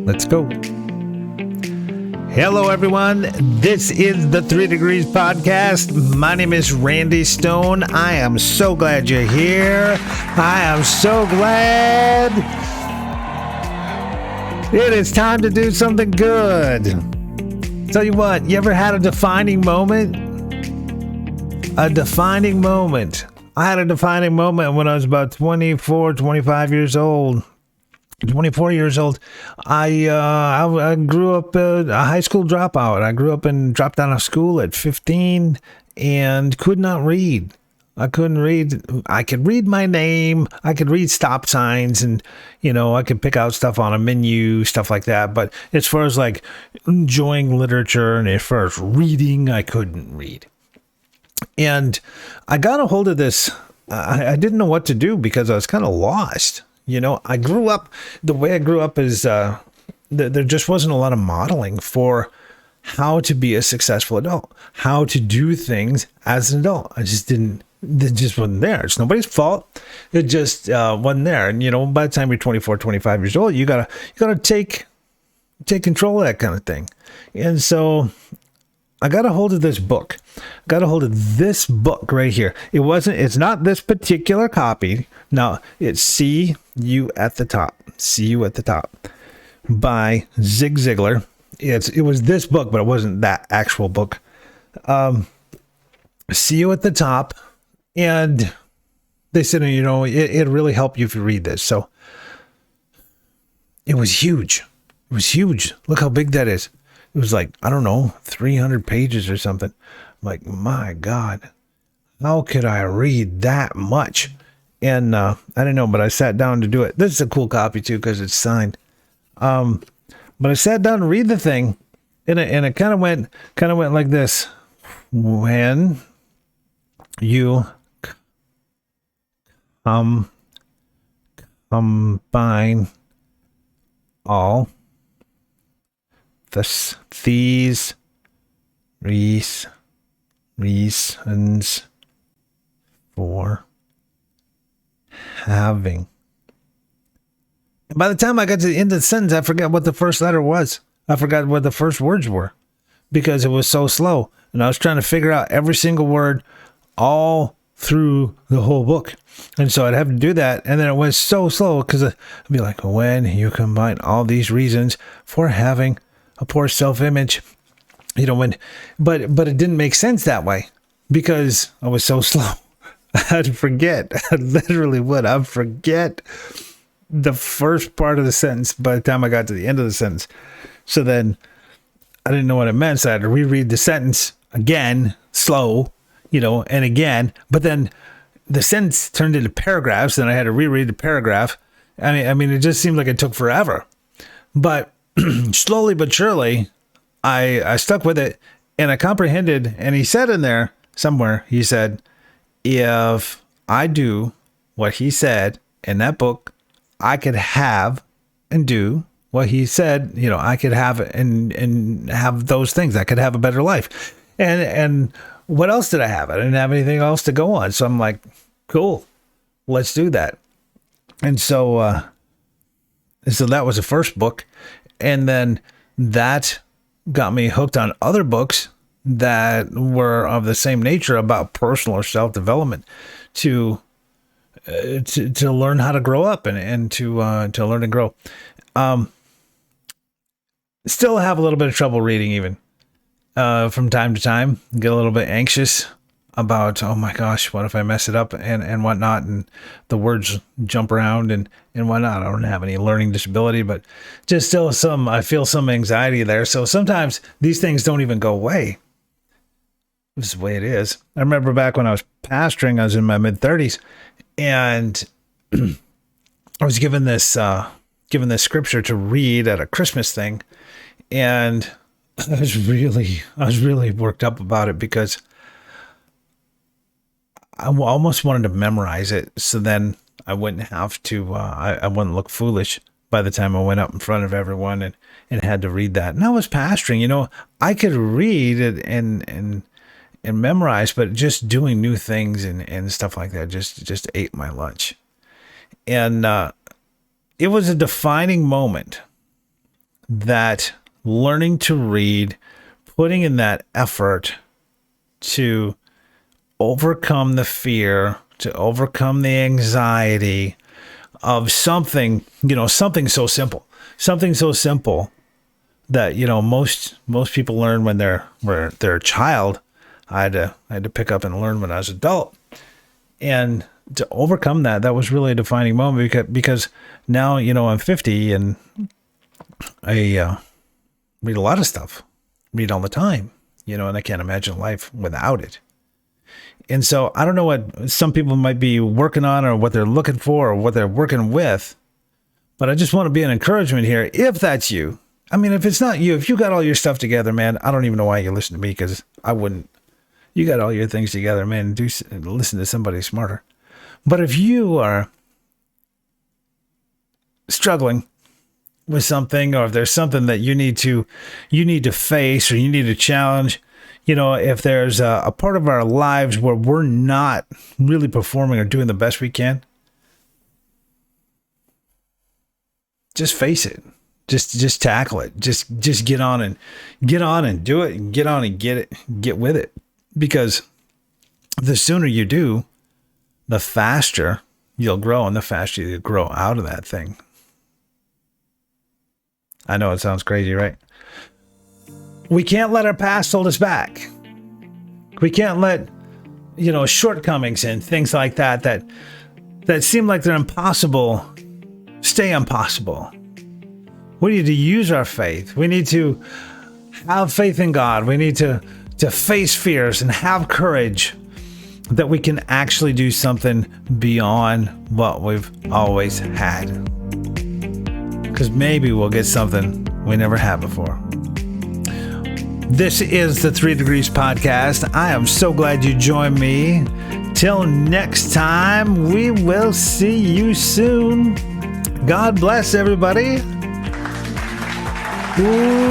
Let's go. Hello, everyone. This is the 3 Degrees Podcast. My name is Randy Stone. I am so glad you're here. I am so glad. It is time to do something good. Tell you what, you ever had a defining moment? A defining moment. I had a defining moment when I was about 24 years old. I grew up a high school dropout. I grew up and dropped out of school at 15 and could not read. I couldn't read. I could read my name. I could read stop signs and, I could pick out stuff on a menu, stuff like that. But as far as like enjoying literature and as far as reading, I couldn't read. And I got a hold of this. I didn't know what to do because I was kind of lost. I grew up, the way I grew up is there just wasn't a lot of modeling for how to be a successful adult, how to do things as an adult. It just wasn't there. It's nobody's fault. It just wasn't there. And, by the time you're 24, 25 years old, you gotta take control of that kind of thing. And so I got a hold of this book. Got a hold of this book right here. It's not this particular copy. No, it's See You at the Top. See You at the Top by Zig Ziglar. It was this book, but it wasn't that actual book. See You at the Top. And they said, it really helped you if you read this. So it was huge. It was huge. Look how big that is. It was like, 300 pages or something. I'm like, my God, how could I read that much? And I didn't know, but I sat down to do it. This is a cool copy too, because it's signed. But I sat down to read the thing, and it kind of went like this. When you combine all these reasons for having. And by the time I got to the end of the sentence, I forgot what the first letter was. I forgot what the first words were because it was so slow. And I was trying to figure out every single word all through the whole book. And so I'd have to do that. And then it was so slow because I'd be like, when you combine all these reasons for having a poor self-image, but it didn't make sense that way because I was so slow. I'd forget. I literally would. I'd forget the first part of the sentence by the time I got to the end of the sentence. So then I didn't know what it meant. So I had to reread the sentence again, slow, and again. But then the sentence turned into paragraphs, and I had to reread the paragraph. I mean, it just seemed like it took forever. But slowly but surely, I stuck with it, and I comprehended. And he said in there somewhere, he said, if I do what he said in that book, I could have and do what he said, I could have and have those things. I could have a better life. And what else did I have? I didn't have anything else to go on. So I'm like, cool, let's do that. And so that was the first book. And then that got me hooked on other books that were of the same nature about personal or self-development to learn how to grow up and to learn and grow. Still have a little bit of trouble reading even from time to time. Get a little bit anxious about, oh my gosh, what if I mess it up and whatnot, and the words jump around and whatnot. I don't have any learning disability, but just still I feel some anxiety there. So sometimes these things don't even go away. This is the way it is. I remember back when I was pastoring, I was in my mid-30s, and I was given this scripture to read at a Christmas thing, and I was really worked up about it because I almost wanted to memorize it, so then I wouldn't have to. I wouldn't look foolish by the time I went up in front of everyone and had to read that. And I was pastoring. I could read it and memorize, but just doing new things and stuff like that just ate my lunch. And it was a defining moment that learning to read, putting in that effort to overcome the fear, to overcome the anxiety of something, something so simple that, most people learn when they're a child. I had to pick up and learn when I was an adult. And to overcome that was really a defining moment because now, I'm 50 and I read a lot of stuff, read all the time, and I can't imagine life without it. And so I don't know what some people might be working on or what they're looking for or what they're working with, but I just want to be an encouragement here. If that's you, if it's not you, if you got all your stuff together, man, I don't even know why you listen to me, because I wouldn't. You got all your things together, man. Listen to somebody smarter. But if you are struggling with something, or if there's something that you need to face, or you need to challenge, if there's a part of our lives where we're not really performing or doing the best we can, just face it. Just tackle it. Just get on and do it, and get on and get with it. Because the sooner you do, the faster you'll grow, and the faster you grow out of that thing. I know it sounds crazy, right? We can't let our past hold us back. We can't let, shortcomings and things like that seem like they're impossible stay impossible. We need to use our faith. We need to have faith in God. We need to face fears and have courage that we can actually do something beyond what we've always had. Because maybe we'll get something we never had before. This is the 3 Degrees Podcast. I am so glad you joined me. Till next time, we will see you soon. God bless everybody. Ooh.